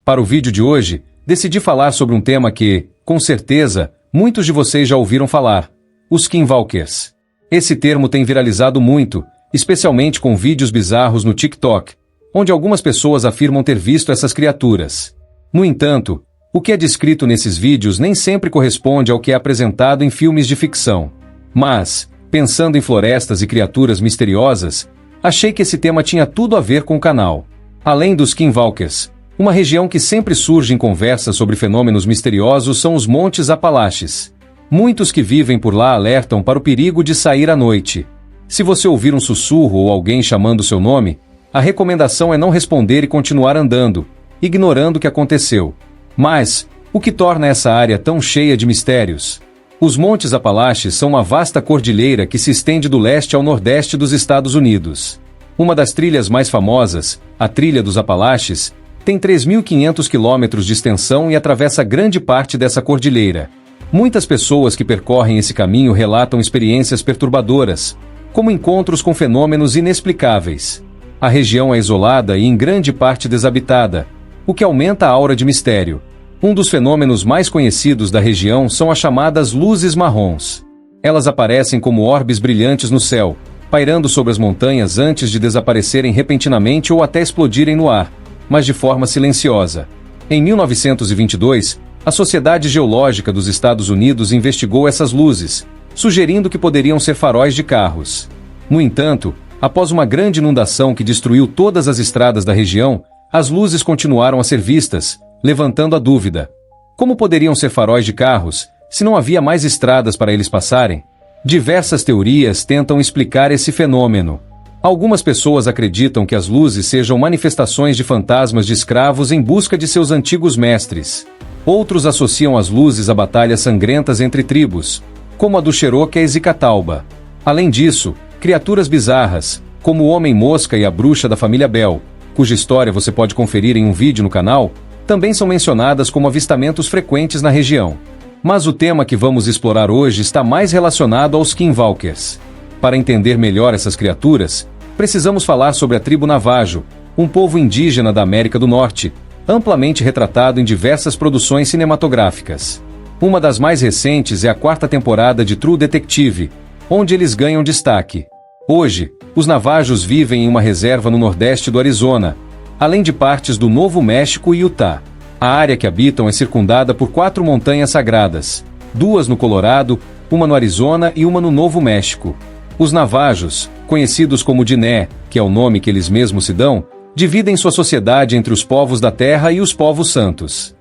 Para o vídeo de hoje, decidi falar sobre um tema que, com certeza, muitos de vocês já ouviram falar: os Skinwalkers. Esse termo tem viralizado muito, especialmente com vídeos bizarros no TikTok, onde algumas pessoas afirmam ter visto essas criaturas. No entanto, o que é descrito nesses vídeos nem sempre corresponde ao que é apresentado em filmes de ficção. Mas, pensando em florestas e criaturas misteriosas, achei que esse tema tinha tudo a ver com o canal. Além dos Skinwalkers, uma região que sempre surge em conversas sobre fenômenos misteriosos são os Montes Apalaches. Muitos que vivem por lá alertam para o perigo de sair à noite. Se você ouvir um sussurro ou alguém chamando seu nome, a recomendação é não responder e continuar andando, ignorando o que aconteceu. Mas, o que torna essa área tão cheia de mistérios? Os Montes Apalaches são uma vasta cordilheira que se estende do leste ao nordeste dos Estados Unidos. Uma das trilhas mais famosas, a Trilha dos Apalaches, tem 3.500 quilômetros de extensão e atravessa grande parte dessa cordilheira. Muitas pessoas que percorrem esse caminho relatam experiências perturbadoras, como encontros com fenômenos inexplicáveis. A região é isolada e em grande parte desabitada, o que aumenta a aura de mistério. Um dos fenômenos mais conhecidos da região são as chamadas luzes marrons. Elas aparecem como orbes brilhantes no céu, pairando sobre as montanhas antes de desaparecerem repentinamente ou até explodirem no ar, mas de forma silenciosa. Em 1922, a Sociedade Geológica dos Estados Unidos investigou essas luzes, sugerindo que poderiam ser faróis de carros. No entanto, após uma grande inundação que destruiu todas as estradas da região, as luzes continuaram a ser vistas, levantando a dúvida: como poderiam ser faróis de carros, se não havia mais estradas para eles passarem? Diversas teorias tentam explicar esse fenômeno. Algumas pessoas acreditam que as luzes sejam manifestações de fantasmas de escravos em busca de seus antigos mestres. Outros associam as luzes a batalhas sangrentas entre tribos, como a do Cherokee e Catawba. Além disso, criaturas bizarras, como o Homem-Mosca e a Bruxa da família Bell, cuja história você pode conferir em um vídeo no canal, também são mencionadas como avistamentos frequentes na região. Mas o tema que vamos explorar hoje está mais relacionado aos Skinwalkers. Para entender melhor essas criaturas, precisamos falar sobre a tribo Navajo, um povo indígena da América do Norte, amplamente retratado em diversas produções cinematográficas. Uma das mais recentes é a 4ª temporada de True Detective, onde eles ganham destaque. Hoje, os Navajos vivem em uma reserva no nordeste do Arizona, além de partes do Novo México e Utah. A área que habitam é circundada por 4 montanhas sagradas, 2 no Colorado, uma no Arizona e uma no Novo México. Os Navajos, conhecidos como Diné, que é o nome que eles mesmos se dão, dividem sua sociedade entre os povos da terra e os povos santos.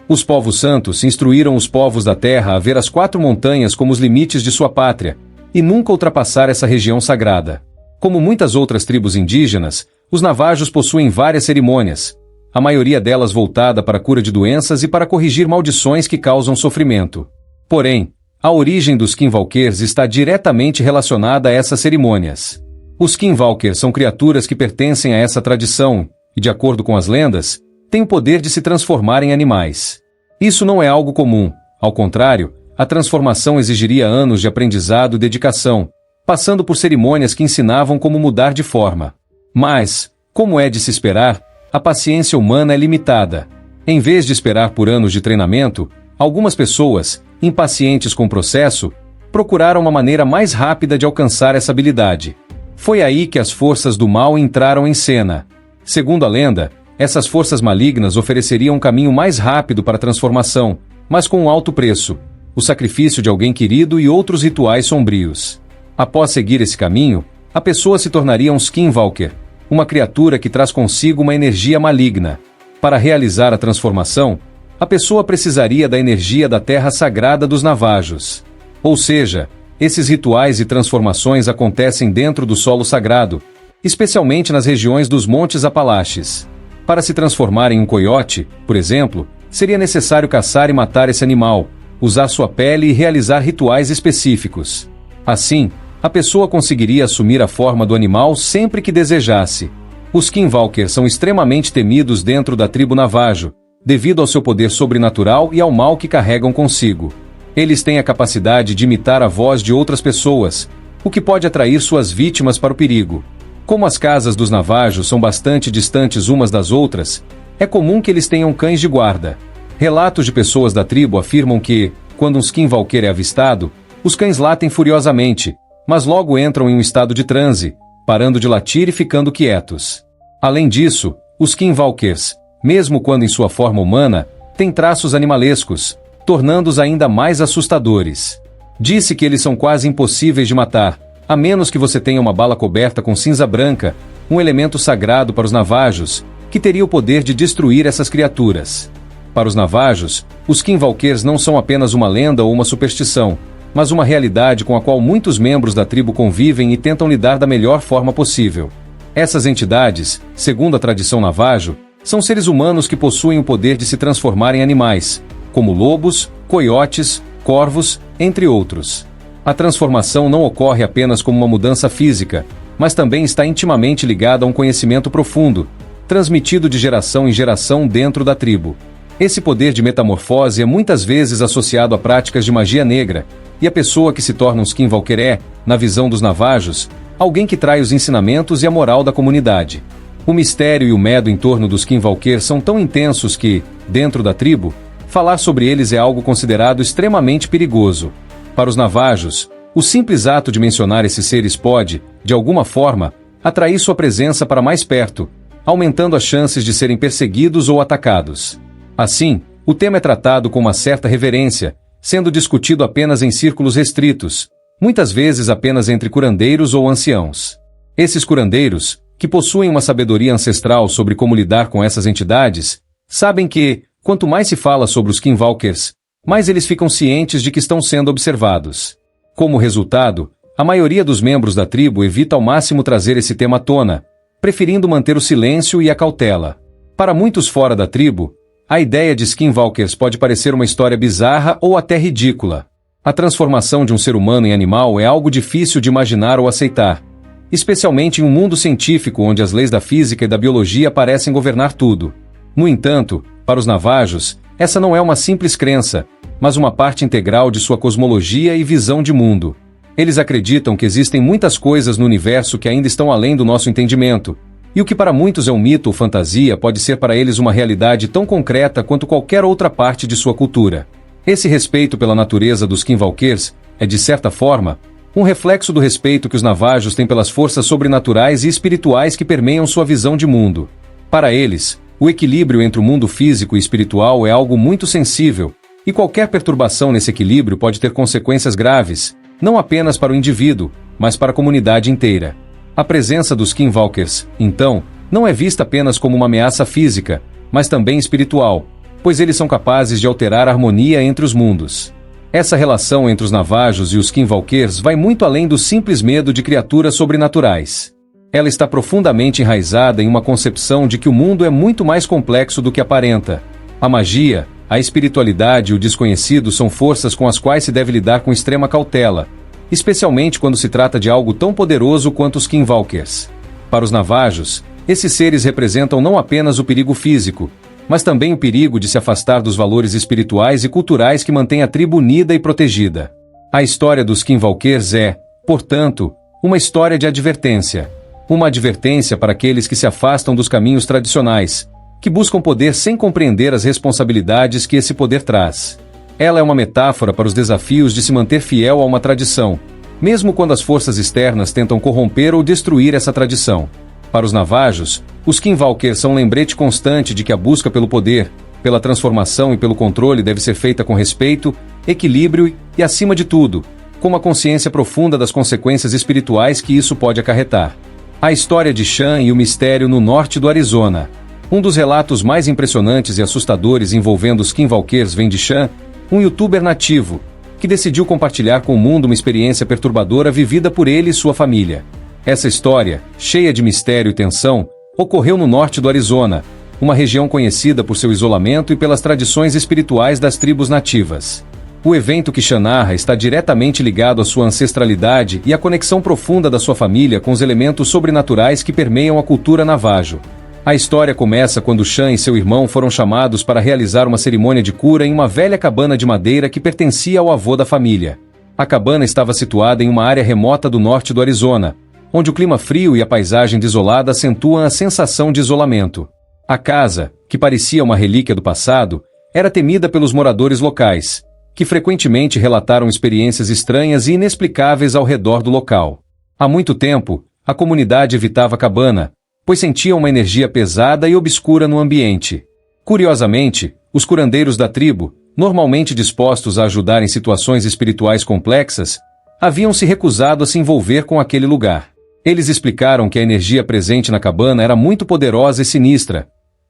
Os povos santos instruíram os povos da terra a ver as 4 montanhas como os limites de sua pátria, e nunca ultrapassar essa região sagrada. Como muitas outras tribos indígenas, os Navajos possuem várias cerimônias, a maioria delas voltada para a cura de doenças e para corrigir maldições que causam sofrimento. Porém, a origem dos Skinwalkers está diretamente relacionada a essas cerimônias. Os Skinwalkers são criaturas que pertencem a essa tradição e, de acordo com as lendas, têm o poder de se transformar em animais. Isso não é algo comum, ao contrário, a transformação exigiria anos de aprendizado e dedicação, passando por cerimônias que ensinavam como mudar de forma. Mas, como é de se esperar, a paciência humana é limitada. Em vez de esperar por anos de treinamento, algumas pessoas, impacientes com o processo, procuraram uma maneira mais rápida de alcançar essa habilidade. Foi aí que as forças do mal entraram em cena. Segundo a lenda, essas forças malignas ofereceriam um caminho mais rápido para a transformação, mas com um alto preço: o sacrifício de alguém querido e outros rituais sombrios. Após seguir esse caminho, a pessoa se tornaria um Skinwalker, uma criatura que traz consigo uma energia maligna. Para realizar a transformação, a pessoa precisaria da energia da terra sagrada dos Navajos. Ou seja, esses rituais e transformações acontecem dentro do solo sagrado, especialmente nas regiões dos Montes Apalaches. Para se transformar em um coiote, por exemplo, seria necessário caçar e matar esse animal, usar sua pele e realizar rituais específicos. Assim, a pessoa conseguiria assumir a forma do animal sempre que desejasse. Os Skinwalkers são extremamente temidos dentro da tribo Navajo, devido ao seu poder sobrenatural e ao mal que carregam consigo. Eles têm a capacidade de imitar a voz de outras pessoas, o que pode atrair suas vítimas para o perigo. Como as casas dos Navajos são bastante distantes umas das outras, É comum que eles tenham cães de guarda. Relatos de pessoas da tribo afirmam que, quando um skinwalker é avistado, os cães latem furiosamente, mas logo entram em um estado de transe, parando de latir e ficando quietos. Além disso, os skinwalkers, mesmo quando em sua forma humana, têm traços animalescos, tornando-os ainda mais assustadores. Disse que eles são quase impossíveis de matar, a menos que você tenha uma bala coberta com cinza branca, um elemento sagrado para os navajos, que teria o poder de destruir essas criaturas. Para os navajos, os skinwalkers não são apenas uma lenda ou uma superstição, mas uma realidade com a qual muitos membros da tribo convivem e tentam lidar da melhor forma possível. Essas entidades, segundo a tradição navajo, são seres humanos que possuem o poder de se transformar em animais, como lobos, coiotes, corvos, entre outros. A transformação não ocorre apenas como uma mudança física, mas também está intimamente ligada a um conhecimento profundo, transmitido de geração em geração dentro da tribo. Esse poder de metamorfose é muitas vezes associado a práticas de magia negra, e a pessoa que se torna um skinwalker é, na visão dos navajos, alguém que trai os ensinamentos e a moral da comunidade. O mistério e o medo em torno dos skinwalkers são tão intensos que, dentro da tribo, falar sobre eles é algo considerado extremamente perigoso. Para os navajos, o simples ato de mencionar esses seres pode, de alguma forma, atrair sua presença para mais perto, aumentando as chances de serem perseguidos ou atacados. Assim, o tema é tratado com uma certa reverência, sendo discutido apenas em círculos restritos, muitas vezes apenas entre curandeiros ou anciãos. Esses curandeiros, que possuem uma sabedoria ancestral sobre como lidar com essas entidades, sabem que, quanto mais se fala sobre os skinwalkers, mais eles ficam cientes de que estão sendo observados. Como resultado, a maioria dos membros da tribo evita ao máximo trazer esse tema à tona, preferindo manter o silêncio e a cautela. Para muitos fora da tribo, a ideia de skinwalkers pode parecer uma história bizarra ou até ridícula. A transformação de um ser humano em animal é algo difícil de imaginar ou aceitar, especialmente em um mundo científico onde as leis da física e da biologia parecem governar tudo. No entanto, para os navajos, essa não é uma simples crença, mas uma parte integral de sua cosmologia e visão de mundo. Eles acreditam que existem muitas coisas no universo que ainda estão além do nosso entendimento, e o que para muitos é um mito ou fantasia pode ser para eles uma realidade tão concreta quanto qualquer outra parte de sua cultura. Esse respeito pela natureza dos skinwalkers é, de certa forma, um reflexo do respeito que os navajos têm pelas forças sobrenaturais e espirituais que permeiam sua visão de mundo. Para eles, o equilíbrio entre o mundo físico e espiritual é algo muito sensível, e qualquer perturbação nesse equilíbrio pode ter consequências graves, não apenas para o indivíduo, mas para a comunidade inteira. A presença dos skinwalkers, então, não é vista apenas como uma ameaça física, mas também espiritual, pois eles são capazes de alterar a harmonia entre os mundos. Essa relação entre os navajos e os skinwalkers vai muito além do simples medo de criaturas sobrenaturais. Ela está profundamente enraizada em uma concepção de que o mundo é muito mais complexo do que aparenta. A magia, a espiritualidade e o desconhecido são forças com as quais se deve lidar com extrema cautela, especialmente quando se trata de algo tão poderoso quanto os skinwalkers. Para os navajos, esses seres representam não apenas o perigo físico, mas também o perigo de se afastar dos valores espirituais e culturais que mantêm a tribo unida e protegida. A história dos skinwalkers é, portanto, uma história de advertência. Uma advertência para aqueles que se afastam dos caminhos tradicionais, que buscam poder sem compreender as responsabilidades que esse poder traz. Ela é uma metáfora para os desafios de se manter fiel a uma tradição, mesmo quando as forças externas tentam corromper ou destruir essa tradição. Para os navajos, os skinwalkers são um lembrete constante de que a busca pelo poder, pela transformação e pelo controle deve ser feita com respeito, equilíbrio e, acima de tudo, com uma consciência profunda das consequências espirituais que isso pode acarretar. A história de Chan e o mistério no norte do Arizona. Um dos relatos mais impressionantes e assustadores envolvendo os skinwalkers vem de Chan, um youtuber nativo, que decidiu compartilhar com o mundo uma experiência perturbadora vivida por ele e sua família. Essa história, cheia de mistério e tensão, ocorreu no norte do Arizona, uma região conhecida por seu isolamento e pelas tradições espirituais das tribos nativas. O evento que Chan narra está diretamente ligado à sua ancestralidade e à conexão profunda da sua família com os elementos sobrenaturais que permeiam a cultura navajo. A história começa quando Chan e seu irmão foram chamados para realizar uma cerimônia de cura em uma velha cabana de madeira que pertencia ao avô da família. A cabana estava situada em uma área remota do norte do Arizona, onde o clima frio e a paisagem desolada acentuam a sensação de isolamento. A casa, que parecia uma relíquia do passado, era temida pelos moradores locais, que frequentemente relataram experiências estranhas e inexplicáveis ao redor do local. Há muito tempo, a comunidade evitava a cabana, pois sentia uma energia pesada e obscura no ambiente. Curiosamente, os curandeiros da tribo, normalmente dispostos a ajudar em situações espirituais complexas, haviam se recusado a se envolver com aquele lugar. Eles explicaram que a energia presente na cabana era muito poderosa e sinistra,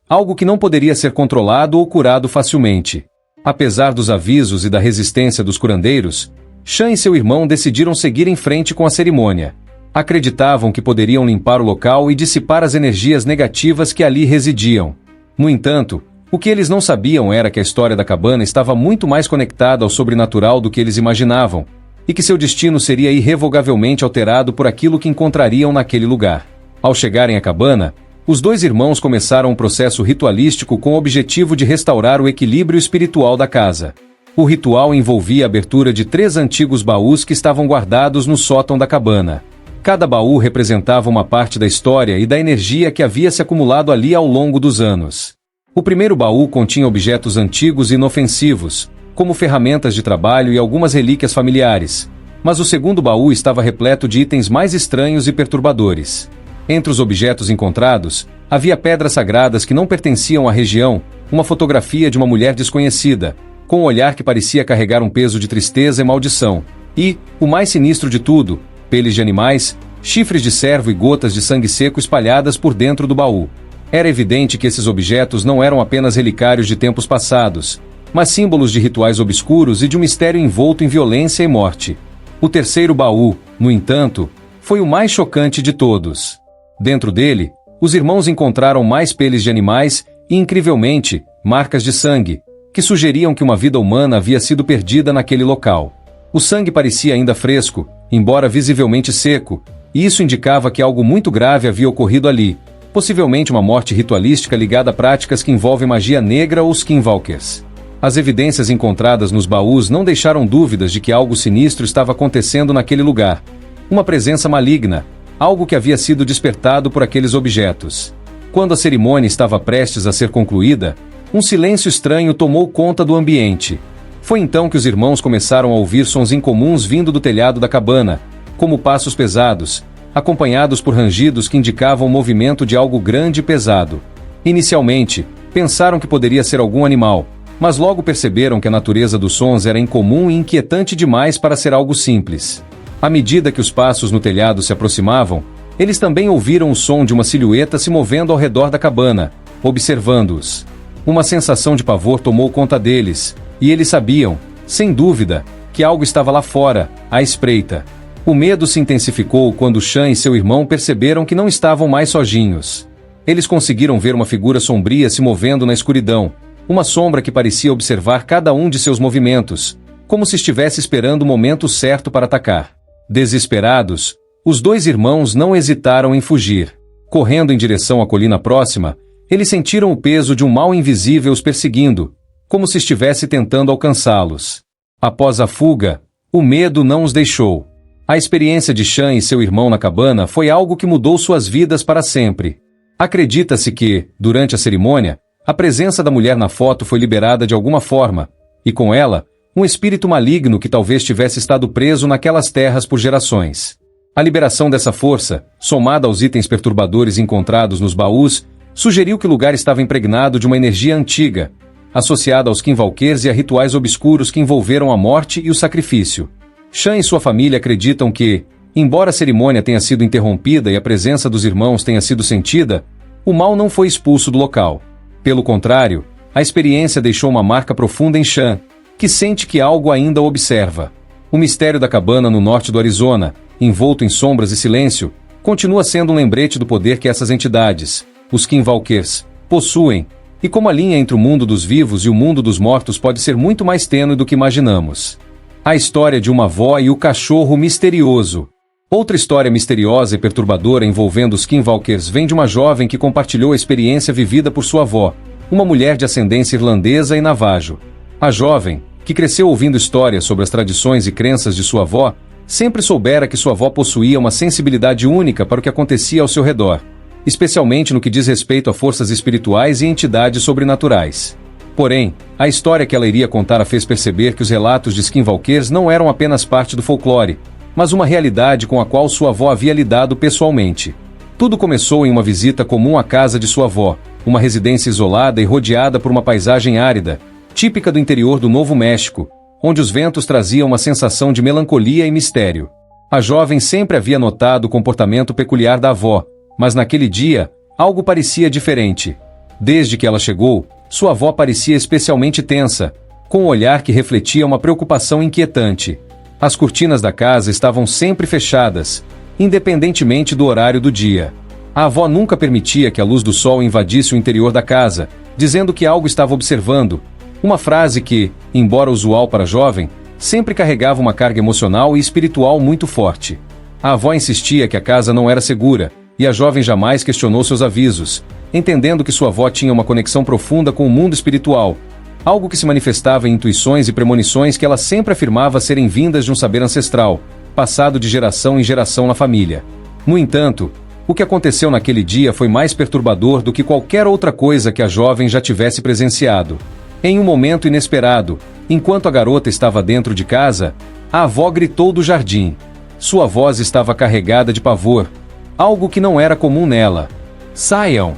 algo que não poderia ser controlado ou curado facilmente. Apesar dos avisos e da resistência dos curandeiros, Shan e seu irmão decidiram seguir em frente com a cerimônia. Acreditavam que poderiam limpar o local e dissipar as energias negativas que ali residiam. No entanto, o que eles não sabiam era que a história da cabana estava muito mais conectada ao sobrenatural do que eles imaginavam, e que seu destino seria irrevogavelmente alterado por aquilo que encontrariam naquele lugar. Ao chegarem à cabana, os dois irmãos começaram um processo ritualístico com o objetivo de restaurar o equilíbrio espiritual da casa. O ritual envolvia a abertura de 3 antigos baús que estavam guardados no sótão da cabana. Cada baú representava uma parte da história e da energia que havia se acumulado ali ao longo dos anos. O primeiro baú continha objetos antigos e inofensivos, como ferramentas de trabalho e algumas relíquias familiares, mas o segundo baú estava repleto de itens mais estranhos e perturbadores. Entre os objetos encontrados, havia pedras sagradas que não pertenciam à região, uma fotografia de uma mulher desconhecida, com um olhar que parecia carregar um peso de tristeza e maldição, e, o mais sinistro de tudo, peles de animais, chifres de cervo e gotas de sangue seco espalhadas por dentro do baú. Era evidente que esses objetos não eram apenas relicários de tempos passados, mas símbolos de rituais obscuros e de um mistério envolto em violência e morte. O terceiro baú, no entanto, foi o mais chocante de todos. Dentro dele, os irmãos encontraram mais peles de animais e, incrivelmente, marcas de sangue, que sugeriam que uma vida humana havia sido perdida naquele local. O sangue parecia ainda fresco, embora visivelmente seco, e isso indicava que algo muito grave havia ocorrido ali, possivelmente uma morte ritualística ligada a práticas que envolvem magia negra ou skinwalkers. As evidências encontradas nos baús não deixaram dúvidas de que algo sinistro estava acontecendo naquele lugar. Uma presença maligna, algo que havia sido despertado por aqueles objetos. Quando a cerimônia estava prestes a ser concluída, um silêncio estranho tomou conta do ambiente. Foi então que os irmãos começaram a ouvir sons incomuns vindo do telhado da cabana, como passos pesados, acompanhados por rangidos que indicavam o movimento de algo grande e pesado. Inicialmente, pensaram que poderia ser algum animal, mas logo perceberam que a natureza dos sons era incomum e inquietante demais para ser algo simples. À medida que os passos no telhado se aproximavam, eles também ouviram o som de uma silhueta se movendo ao redor da cabana, observando-os. Uma sensação de pavor tomou conta deles, e eles sabiam, sem dúvida, que algo estava lá fora, à espreita. O medo se intensificou quando Shan e seu irmão perceberam que não estavam mais sozinhos. Eles conseguiram ver uma figura sombria se movendo na escuridão, uma sombra que parecia observar cada um de seus movimentos, como se estivesse esperando o momento certo para atacar. Desesperados, os dois irmãos não hesitaram em fugir. Correndo em direção à colina próxima, eles sentiram o peso de um mal invisível os perseguindo, como se estivesse tentando alcançá-los. Após a fuga, o medo não os deixou. A experiência de Shan e seu irmão na cabana foi algo que mudou suas vidas para sempre. Acredita-se que, durante a cerimônia, a presença da mulher na foto foi liberada de alguma forma, e com ela, um espírito maligno que talvez tivesse estado preso naquelas terras por gerações. A liberação dessa força, somada aos itens perturbadores encontrados nos baús, sugeriu que o lugar estava impregnado de uma energia antiga, associada aos skinwalkers e a rituais obscuros que envolveram a morte e o sacrifício. Shan e sua família acreditam que, embora a cerimônia tenha sido interrompida e a presença dos irmãos tenha sido sentida, o mal não foi expulso do local. Pelo contrário, a experiência deixou uma marca profunda em Shan, que sente que algo ainda o observa. O mistério da cabana no norte do Arizona, envolto em sombras e silêncio, continua sendo um lembrete do poder que essas entidades, os skinwalkers, possuem, e como a linha entre o mundo dos vivos e o mundo dos mortos pode ser muito mais tênue do que imaginamos. A história de uma avó e o cachorro misterioso. Outra história misteriosa e perturbadora envolvendo os skinwalkers vem de uma jovem que compartilhou a experiência vivida por sua avó, uma mulher de ascendência irlandesa e navajo. A jovem, que cresceu ouvindo histórias sobre as tradições e crenças de sua avó, sempre soubera que sua avó possuía uma sensibilidade única para o que acontecia ao seu redor. especialmente no que diz respeito a forças espirituais e entidades sobrenaturais. Porém, a história que ela iria contar a fez perceber que os relatos de skinwalkers não eram apenas parte do folclore, mas uma realidade com a qual sua avó havia lidado pessoalmente. Tudo começou em uma visita comum à casa de sua avó, uma residência isolada e rodeada por uma paisagem árida, típica do interior do Novo México, onde os ventos traziam uma sensação de melancolia e mistério. A jovem sempre havia notado o comportamento peculiar da avó, mas naquele dia, algo parecia diferente. Desde que ela chegou, sua avó parecia especialmente tensa, com um olhar que refletia uma preocupação inquietante. As cortinas da casa estavam sempre fechadas, independentemente do horário do dia. A avó nunca permitia que a luz do sol invadisse o interior da casa, dizendo que algo estava observando, uma frase que, embora usual para a jovem, sempre carregava uma carga emocional e espiritual muito forte. A avó insistia que a casa não era segura, e a jovem jamais questionou seus avisos, entendendo que sua avó tinha uma conexão profunda com o mundo espiritual, algo que se manifestava em intuições e premonições que ela sempre afirmava serem vindas de um saber ancestral, passado de geração em geração na família. No entanto, o que aconteceu naquele dia foi mais perturbador do que qualquer outra coisa que a jovem já tivesse presenciado. Em um momento inesperado, enquanto a garota estava dentro de casa, a avó gritou do jardim. Sua voz estava carregada de pavor, algo que não era comum nela. "Saiam!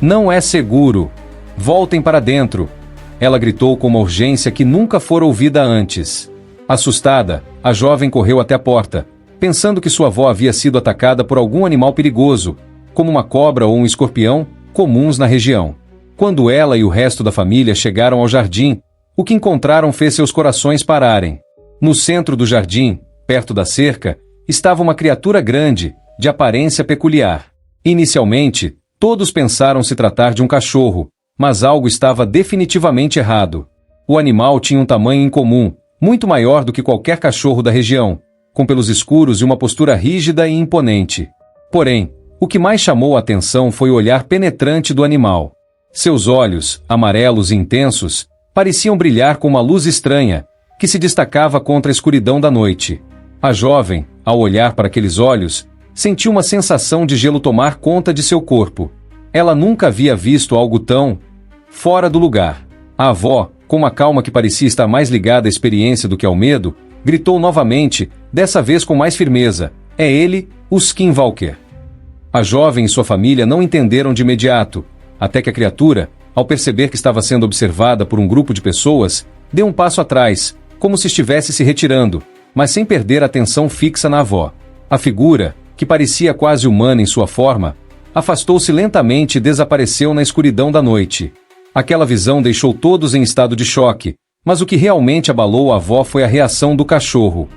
Não é seguro! Voltem para dentro!" Ela gritou com uma urgência que nunca fora ouvida antes. Assustada, a jovem correu até a porta, pensando que sua avó havia sido atacada por algum animal perigoso, como uma cobra ou um escorpião, comuns na região. Quando ela e o resto da família chegaram ao jardim, o que encontraram fez seus corações pararem. No centro do jardim, perto da cerca, estava uma criatura grande, de aparência peculiar. Inicialmente, todos pensaram se tratar de um cachorro, mas algo estava definitivamente errado. O animal tinha um tamanho incomum, muito maior do que qualquer cachorro da região, com pelos escuros e uma postura rígida e imponente. Porém, o que mais chamou a atenção foi o olhar penetrante do animal. Seus olhos, amarelos e intensos, pareciam brilhar com uma luz estranha, que se destacava contra a escuridão da noite. A jovem, ao olhar para aqueles olhos, sentiu uma sensação de gelo tomar conta de seu corpo. Ela nunca havia visto algo tão fora do lugar. A avó, com uma calma que parecia estar mais ligada à experiência do que ao medo, gritou novamente, dessa vez com mais firmeza: "É ele, o skinwalker!" A jovem e sua família não entenderam de imediato, até que a criatura, ao perceber que estava sendo observada por um grupo de pessoas, deu um passo atrás, como se estivesse se retirando, mas sem perder a atenção fixa na avó. A figura, que parecia quase humana em sua forma, afastou-se lentamente e desapareceu na escuridão da noite. Aquela visão deixou todos em estado de choque, mas o que realmente abalou a avó foi a reação do cachorro.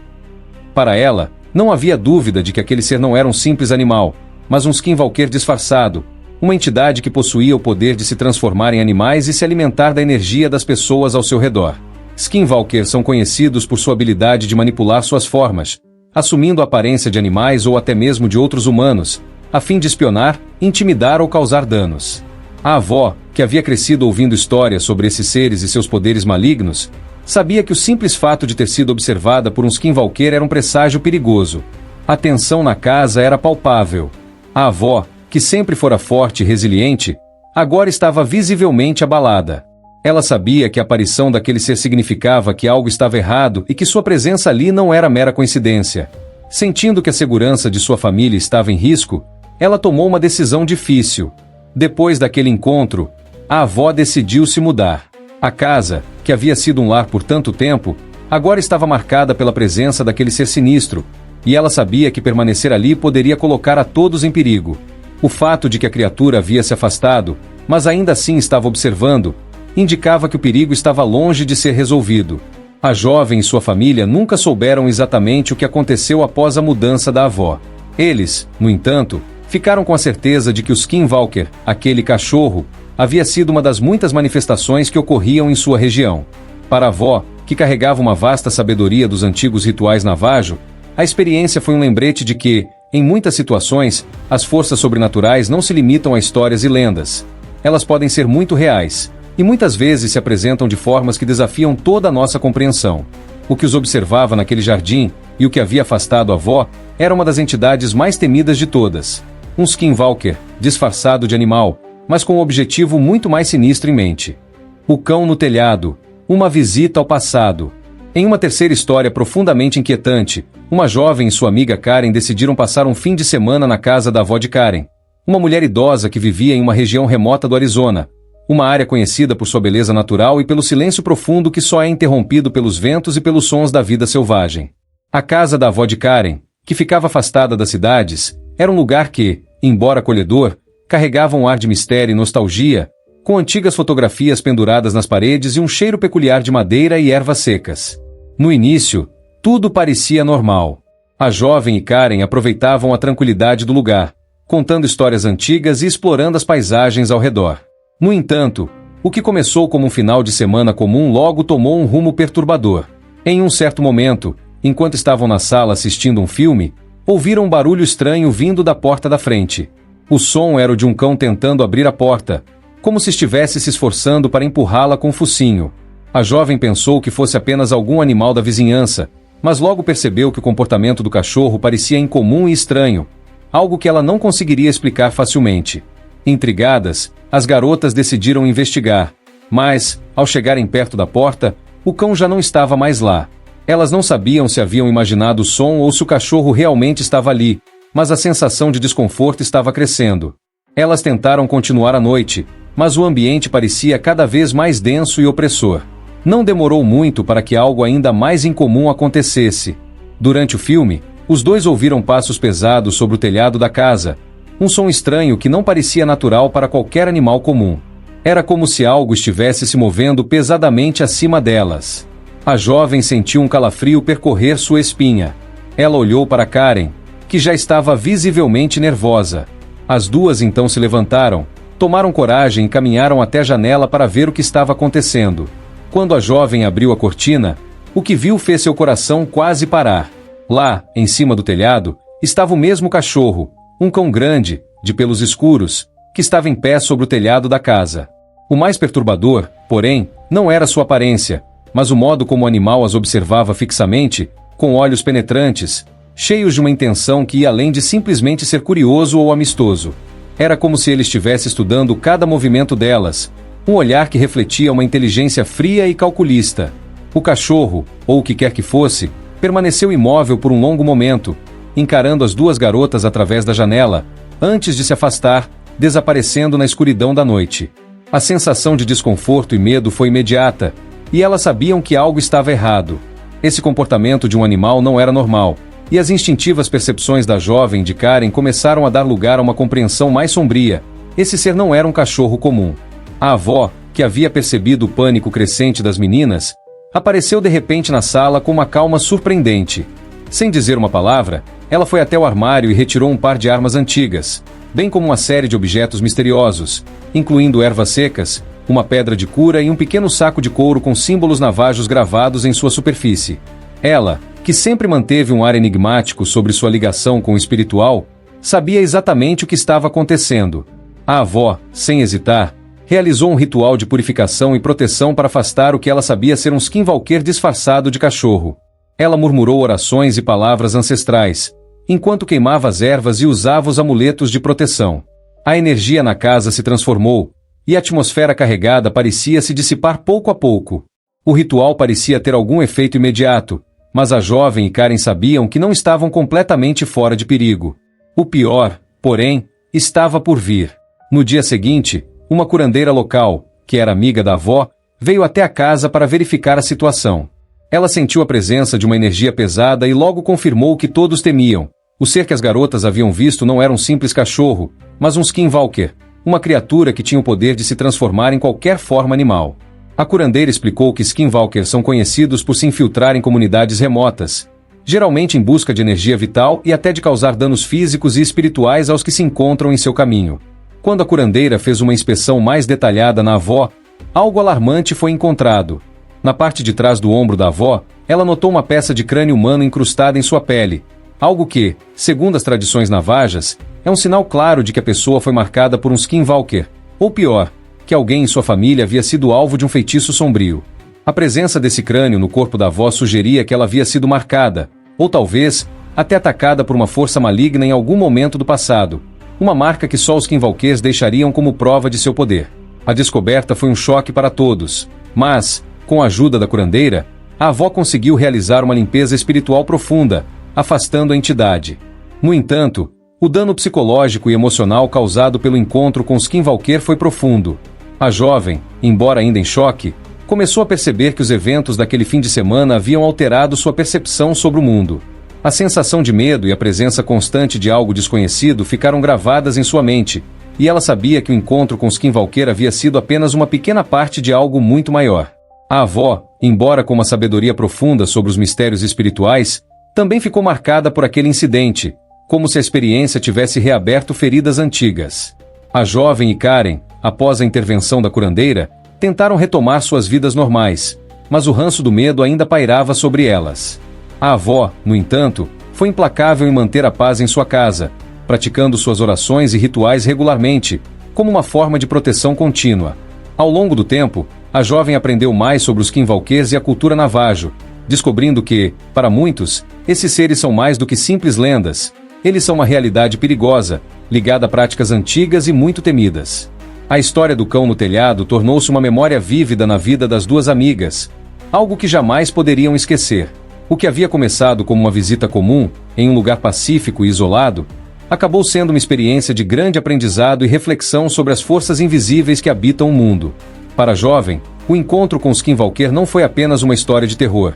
Para ela, não havia dúvida de que aquele ser não era um simples animal, mas um skinwalker disfarçado, uma entidade que possuía o poder de se transformar em animais e se alimentar da energia das pessoas ao seu redor. Skinwalkers são conhecidos por sua habilidade de manipular suas formas, assumindo a aparência de animais ou até mesmo de outros humanos, a fim de espionar, intimidar ou causar danos. A avó, que havia crescido ouvindo histórias sobre esses seres e seus poderes malignos, sabia que o simples fato de ter sido observada por um skinwalker era um presságio perigoso. A tensão na casa era palpável. A avó, que sempre fora forte e resiliente, agora estava visivelmente abalada. Ela sabia que a aparição daquele ser significava que algo estava errado e que sua presença ali não era mera coincidência. Sentindo que a segurança de sua família estava em risco, ela tomou uma decisão difícil. Depois daquele encontro, a avó decidiu se mudar. A casa, que havia sido um lar por tanto tempo, agora estava marcada pela presença daquele ser sinistro, e ela sabia que permanecer ali poderia colocar a todos em perigo. O fato de que a criatura havia se afastado, mas ainda assim estava observando, indicava que o perigo estava longe de ser resolvido. A jovem e sua família nunca souberam exatamente o que aconteceu após a mudança da avó. Eles, no entanto, ficaram com a certeza de que o skinwalker, aquele cachorro, havia sido uma das muitas manifestações que ocorriam em sua região. Para a avó, que carregava uma vasta sabedoria dos antigos rituais navajo, a experiência foi um lembrete de que, em muitas situações, as forças sobrenaturais não se limitam a histórias e lendas. Elas podem ser muito reais, e muitas vezes se apresentam de formas que desafiam toda a nossa compreensão. O que os observava naquele jardim, e o que havia afastado a avó, era uma das entidades mais temidas de todas. um skinwalker, disfarçado de animal, mas com um objetivo muito mais sinistro em mente. O cão no telhado, uma visita ao passado. Em uma terceira história profundamente inquietante, uma jovem e sua amiga Karen decidiram passar um fim de semana na casa da avó de Karen, uma mulher idosa que vivia em uma região remota do Arizona, uma área conhecida por sua beleza natural e pelo silêncio profundo que só é interrompido pelos ventos e pelos sons da vida selvagem. A casa da avó de Karen, que ficava afastada das cidades, era um lugar que, embora acolhedor, carregava um ar de mistério e nostalgia, com antigas fotografias penduradas nas paredes e um cheiro peculiar de madeira e ervas secas. No início, tudo parecia normal. A jovem e Karen aproveitavam a tranquilidade do lugar, contando histórias antigas e explorando as paisagens ao redor. No entanto, o que começou como um final de semana comum logo tomou um rumo perturbador. Em um certo momento, enquanto estavam na sala assistindo um filme, ouviram um barulho estranho vindo da porta da frente. O som era o de um cão tentando abrir a porta, como se estivesse se esforçando para empurrá-la com o focinho. A jovem pensou que fosse apenas algum animal da vizinhança, mas logo percebeu que o comportamento do cachorro parecia incomum e estranho, algo que ela não conseguiria explicar facilmente. Intrigadas, as garotas decidiram investigar, mas, ao chegarem perto da porta, o cão já não estava mais lá. Elas não sabiam se haviam imaginado o som ou se o cachorro realmente estava ali, mas a sensação de desconforto estava crescendo. Elas tentaram continuar a noite, mas o ambiente parecia cada vez mais denso e opressor. Não demorou muito para que algo ainda mais incomum acontecesse. Durante o filme, os dois ouviram passos pesados sobre o telhado da casa, um som estranho que não parecia natural para qualquer animal comum. Era como se algo estivesse se movendo pesadamente acima delas. A jovem sentiu um calafrio percorrer sua espinha. Ela olhou para Karen, que já estava visivelmente nervosa. As duas então se levantaram, tomaram coragem e caminharam até a janela para ver o que estava acontecendo. Quando a jovem abriu a cortina, o que viu fez seu coração quase parar. Lá, em cima do telhado, estava o mesmo cachorro, um cão grande, de pelos escuros, que estava em pé sobre o telhado da casa. O mais perturbador, porém, não era sua aparência, mas o modo como o animal as observava fixamente, com olhos penetrantes, cheios de uma intenção que ia além de simplesmente ser curioso ou amistoso. Era como se ele estivesse estudando cada movimento delas, um olhar que refletia uma inteligência fria e calculista. O cachorro, ou o que quer que fosse, permaneceu imóvel por um longo momento, encarando as duas garotas através da janela, antes de se afastar, desaparecendo na escuridão da noite. A sensação de desconforto e medo foi imediata, e elas sabiam que algo estava errado. Esse comportamento de um animal não era normal, e as instintivas percepções da jovem de Karen começaram a dar lugar a uma compreensão mais sombria. Esse ser não era um cachorro comum. A avó, que havia percebido o pânico crescente das meninas, apareceu de repente na sala com uma calma surpreendente. Sem dizer uma palavra, ela foi até o armário e retirou um par de armas antigas, bem como uma série de objetos misteriosos, incluindo ervas secas, uma pedra de cura e um pequeno saco de couro com símbolos navajos gravados em sua superfície. Ela, que sempre manteve um ar enigmático sobre sua ligação com o espiritual, sabia exatamente o que estava acontecendo. A avó, sem hesitar, realizou um ritual de purificação e proteção para afastar o que ela sabia ser um skinwalker disfarçado de cachorro. Ela murmurou orações e palavras ancestrais, enquanto queimava as ervas e usava os amuletos de proteção. A energia na casa se transformou, e a atmosfera carregada parecia se dissipar pouco a pouco. O ritual parecia ter algum efeito imediato, mas a jovem e Karen sabiam que não estavam completamente fora de perigo. O pior, porém, estava por vir. No dia seguinte, uma curandeira local, que era amiga da avó, veio até a casa para verificar a situação. Ela sentiu a presença de uma energia pesada e logo confirmou o que todos temiam. O ser que as garotas haviam visto não era um simples cachorro, mas um skinwalker, uma criatura que tinha o poder de se transformar em qualquer forma animal. A curandeira explicou que skinwalkers são conhecidos por se infiltrar em comunidades remotas, geralmente em busca de energia vital e até de causar danos físicos e espirituais aos que se encontram em seu caminho. Quando a curandeira fez uma inspeção mais detalhada na avó, algo alarmante foi encontrado. Na parte de trás do ombro da avó, ela notou uma peça de crânio humano incrustada em sua pele, algo que, segundo as tradições navajas, é um sinal claro de que a pessoa foi marcada por um skinwalker, ou pior, que alguém em sua família havia sido alvo de um feitiço sombrio. A presença desse crânio no corpo da avó sugeria que ela havia sido marcada, ou talvez, até atacada por uma força maligna em algum momento do passado. uma marca que só os Skinwalkers deixariam como prova de seu poder. A descoberta foi um choque para todos, mas, com a ajuda da curandeira, a avó conseguiu realizar uma limpeza espiritual profunda, afastando a entidade. No entanto, o dano psicológico e emocional causado pelo encontro com os Skinwalker foi profundo. A jovem, embora ainda em choque, começou a perceber que os eventos daquele fim de semana haviam alterado sua percepção sobre o mundo. A sensação de medo e a presença constante de algo desconhecido ficaram gravadas em sua mente, e ela sabia que o encontro com os Skinwalker havia sido apenas uma pequena parte de algo muito maior. A avó, embora com uma sabedoria profunda sobre os mistérios espirituais, também ficou marcada por aquele incidente, como se a experiência tivesse reaberto feridas antigas. A jovem e Karen, após a intervenção da curandeira, tentaram retomar suas vidas normais, mas o ranço do medo ainda pairava sobre elas. A avó, no entanto, foi implacável em manter a paz em sua casa, praticando suas orações e rituais regularmente, como uma forma de proteção contínua. Ao longo do tempo, a jovem aprendeu mais sobre os Skinwalkers e a cultura Navajo, descobrindo que, para muitos, esses seres são mais do que simples lendas. Eles são uma realidade perigosa, ligada a práticas antigas e muito temidas. A história do cão no telhado tornou-se uma memória vívida na vida das duas amigas, algo que jamais poderiam esquecer. O que havia começado como uma visita comum, em um lugar pacífico e isolado, acabou sendo uma experiência de grande aprendizado e reflexão sobre as forças invisíveis que habitam o mundo. Para a jovem, o encontro com os Skinwalker não foi apenas uma história de terror.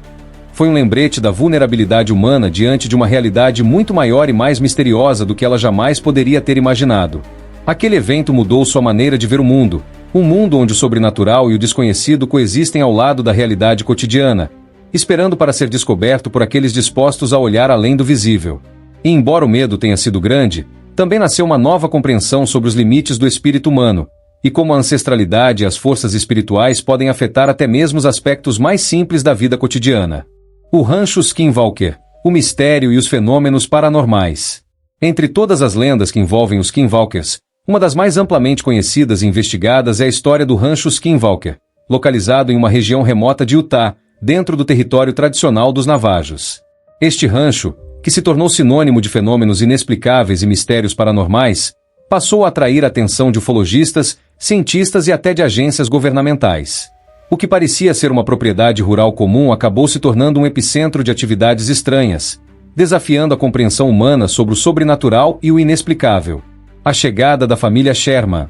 Foi um lembrete da vulnerabilidade humana diante de uma realidade muito maior e mais misteriosa do que ela jamais poderia ter imaginado. Aquele evento mudou sua maneira de ver o mundo, um mundo onde o sobrenatural e o desconhecido coexistem ao lado da realidade cotidiana, esperando para ser descoberto por aqueles dispostos a olhar além do visível. E embora o medo tenha sido grande, também nasceu uma nova compreensão sobre os limites do espírito humano, e como a ancestralidade e as forças espirituais podem afetar até mesmo os aspectos mais simples da vida cotidiana. O Rancho Skinwalker, o mistério e os fenômenos paranormais. Entre todas as lendas que envolvem os Skinwalkers, uma das mais amplamente conhecidas e investigadas é a história do Rancho Skinwalker, localizado em uma região remota de Utah, dentro do território tradicional dos Navajos. Este rancho, que se tornou sinônimo de fenômenos inexplicáveis e mistérios paranormais, passou a atrair a atenção de ufologistas, cientistas e até de agências governamentais. O que parecia ser uma propriedade rural comum acabou se tornando um epicentro de atividades estranhas, desafiando a compreensão humana sobre o sobrenatural e o inexplicável. A chegada da família Sherman.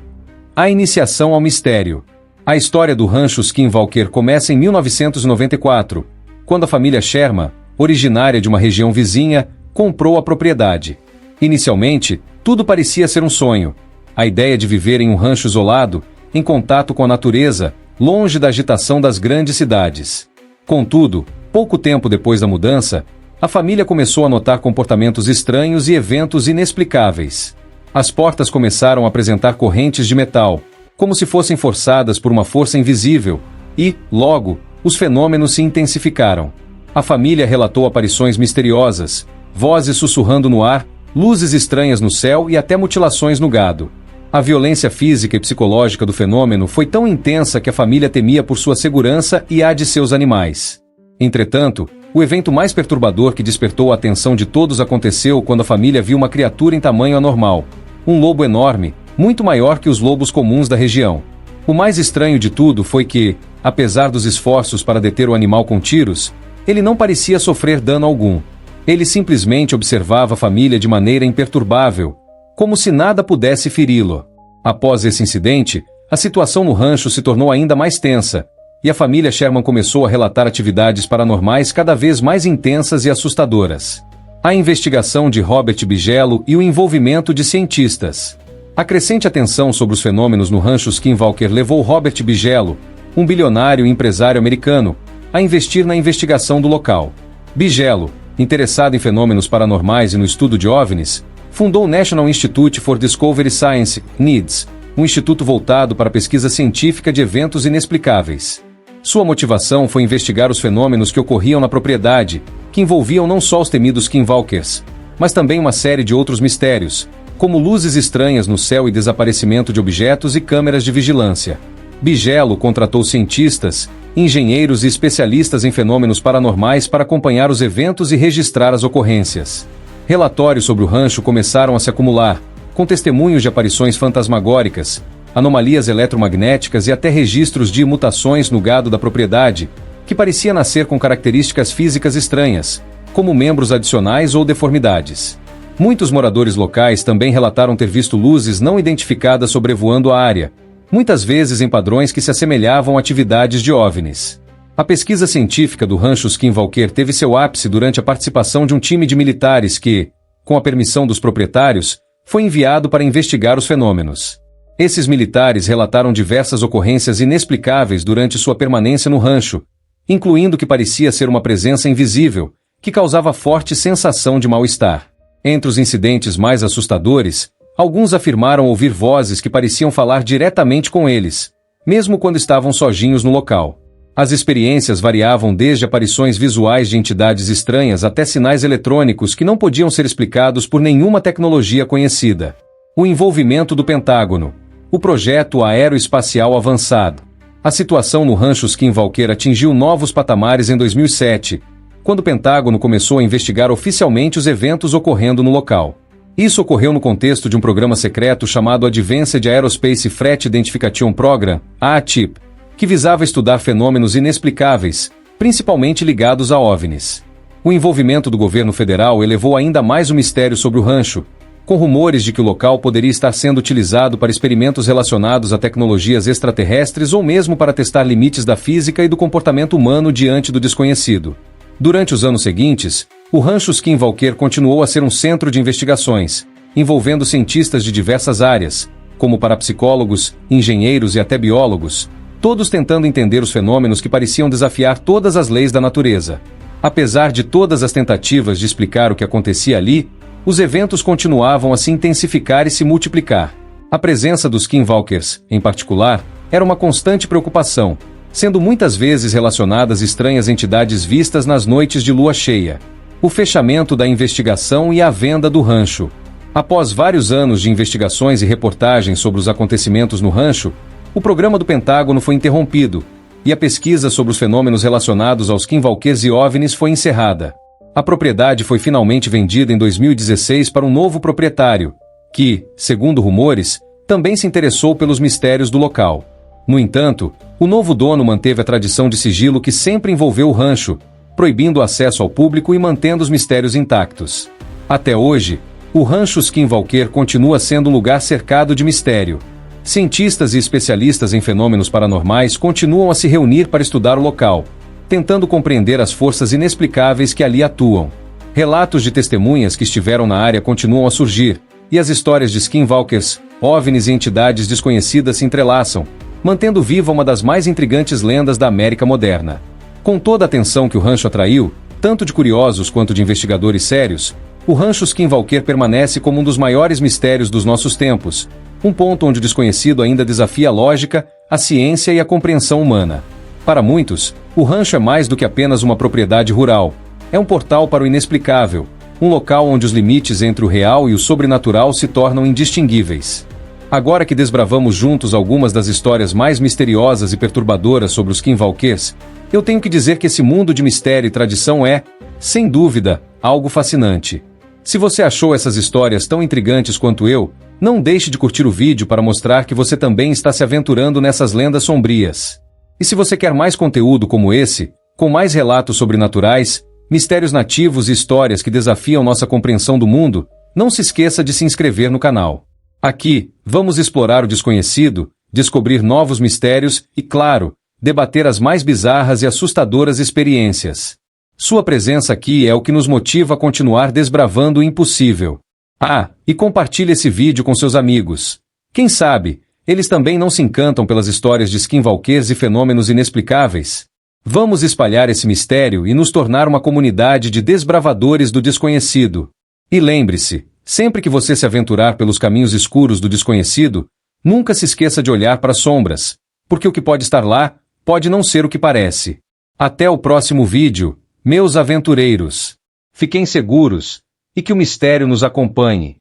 A iniciação ao mistério. A história do Rancho Skinwalker começa em 1994, quando a família Sherman, originária de uma região vizinha, comprou a propriedade. Inicialmente, tudo parecia ser um sonho. A ideia de viver em um rancho isolado, em contato com a natureza, longe da agitação das grandes cidades. Contudo, pouco tempo depois da mudança, a família começou a notar comportamentos estranhos e eventos inexplicáveis. As portas começaram a apresentar correntes de metal, como se fossem forçadas por uma força invisível, e, logo, os fenômenos se intensificaram. A família relatou aparições misteriosas, vozes sussurrando no ar, luzes estranhas no céu e até mutilações no gado. A violência física e psicológica do fenômeno foi tão intensa que a família temia por sua segurança e a de seus animais. Entretanto, o evento mais perturbador que despertou a atenção de todos aconteceu quando a família viu uma criatura em tamanho anormal. Um lobo enorme, muito maior que os lobos comuns da região. O mais estranho de tudo foi que, apesar dos esforços para deter o animal com tiros, ele não parecia sofrer dano algum. Ele simplesmente observava a família de maneira imperturbável, como se nada pudesse feri-lo. Após esse incidente, a situação no rancho se tornou ainda mais tensa, e a família Sherman começou a relatar atividades paranormais cada vez mais intensas e assustadoras. A investigação de Robert Bigelow e o envolvimento de cientistas. A crescente atenção sobre os fenômenos no Rancho Skinwalker levou Robert Bigelow, um bilionário e empresário americano, a investir na investigação do local. Bigelow, interessado em fenômenos paranormais e no estudo de OVNIs, fundou o National Institute for Discovery Science, NIDS, um instituto voltado para a pesquisa científica de eventos inexplicáveis. Sua motivação foi investigar os fenômenos que ocorriam na propriedade, que envolviam não só os temidos Skinwalkers, mas também uma série de outros mistérios, como luzes estranhas no céu e desaparecimento de objetos e câmeras de vigilância. Bigelow contratou cientistas, engenheiros e especialistas em fenômenos paranormais para acompanhar os eventos e registrar as ocorrências. Relatórios sobre o rancho começaram a se acumular, com testemunhos de aparições fantasmagóricas, anomalias eletromagnéticas e até registros de mutações no gado da propriedade, que parecia nascer com características físicas estranhas, como membros adicionais ou deformidades. Muitos moradores locais também relataram ter visto luzes não identificadas sobrevoando a área, muitas vezes em padrões que se assemelhavam a atividades de OVNIs. A pesquisa científica do Rancho Skinwalker teve seu ápice durante a participação de um time de militares que, com a permissão dos proprietários, foi enviado para investigar os fenômenos. Esses militares relataram diversas ocorrências inexplicáveis durante sua permanência no rancho, incluindo que parecia ser uma presença invisível, que causava forte sensação de mal-estar. Entre os incidentes mais assustadores, alguns afirmaram ouvir vozes que pareciam falar diretamente com eles, mesmo quando estavam sozinhos no local. As experiências variavam desde aparições visuais de entidades estranhas até sinais eletrônicos que não podiam ser explicados por nenhuma tecnologia conhecida. O envolvimento do Pentágono. O projeto aeroespacial avançado. A situação no Rancho Skinwalker atingiu novos patamares em 2007, quando o Pentágono começou a investigar oficialmente os eventos ocorrendo no local. Isso ocorreu no contexto de um programa secreto chamado Advanced Aerospace Threat Identification Program, AATIP, que visava estudar fenômenos inexplicáveis, principalmente ligados a OVNIs. O envolvimento do governo federal elevou ainda mais o mistério sobre o rancho, com rumores de que o local poderia estar sendo utilizado para experimentos relacionados a tecnologias extraterrestres ou mesmo para testar limites da física e do comportamento humano diante do desconhecido. Durante os anos seguintes, o Rancho Skinwalker continuou a ser um centro de investigações, envolvendo cientistas de diversas áreas, como parapsicólogos, engenheiros e até biólogos, todos tentando entender os fenômenos que pareciam desafiar todas as leis da natureza. Apesar de todas as tentativas de explicar o que acontecia ali, os eventos continuavam a se intensificar e se multiplicar. A presença dos Skinwalkers, em particular, era uma constante preocupação, sendo muitas vezes relacionadas estranhas entidades vistas nas noites de lua cheia. O fechamento da investigação e a venda do rancho. Após vários anos de investigações e reportagens sobre os acontecimentos no rancho, o programa do Pentágono foi interrompido, e a pesquisa sobre os fenômenos relacionados aos Skinwalkers e OVNIs foi encerrada. A propriedade foi finalmente vendida em 2016 para um novo proprietário, que, segundo rumores, também se interessou pelos mistérios do local. No entanto, o novo dono manteve a tradição de sigilo que sempre envolveu o rancho, proibindo o acesso ao público e mantendo os mistérios intactos. Até hoje, o Rancho Skinwalker continua sendo um lugar cercado de mistério. Cientistas e especialistas em fenômenos paranormais continuam a se reunir para estudar o local, tentando compreender as forças inexplicáveis que ali atuam. Relatos de testemunhas que estiveram na área continuam a surgir, e as histórias de Skinwalkers, OVNIs e entidades desconhecidas se entrelaçam, mantendo viva uma das mais intrigantes lendas da América moderna. Com toda a atenção que o rancho atraiu, tanto de curiosos quanto de investigadores sérios, o Rancho Skinwalker permanece como um dos maiores mistérios dos nossos tempos, um ponto onde o desconhecido ainda desafia a lógica, a ciência e a compreensão humana. Para muitos, o rancho é mais do que apenas uma propriedade rural. É um portal para o inexplicável, um local onde os limites entre o real e o sobrenatural se tornam indistinguíveis. Agora que desbravamos juntos algumas das histórias mais misteriosas e perturbadoras sobre os Skinwalkers, eu tenho que dizer que esse mundo de mistério e tradição é, sem dúvida, algo fascinante. Se você achou essas histórias tão intrigantes quanto eu, não deixe de curtir o vídeo para mostrar que você também está se aventurando nessas lendas sombrias. E se você quer mais conteúdo como esse, com mais relatos sobrenaturais, mistérios nativos e histórias que desafiam nossa compreensão do mundo, não se esqueça de se inscrever no canal. Aqui, vamos explorar o desconhecido, descobrir novos mistérios e, claro, debater as mais bizarras e assustadoras experiências. Sua presença aqui é o que nos motiva a continuar desbravando o impossível. Ah, e compartilhe esse vídeo com seus amigos. Quem sabe, eles também não se encantam pelas histórias de Skinwalkers e fenômenos inexplicáveis. Vamos espalhar esse mistério e nos tornar uma comunidade de desbravadores do desconhecido. E lembre-se, sempre que você se aventurar pelos caminhos escuros do desconhecido, nunca se esqueça de olhar para as sombras, porque o que pode estar lá, pode não ser o que parece. Até o próximo vídeo, meus aventureiros. Fiquem seguros, e que o mistério nos acompanhe.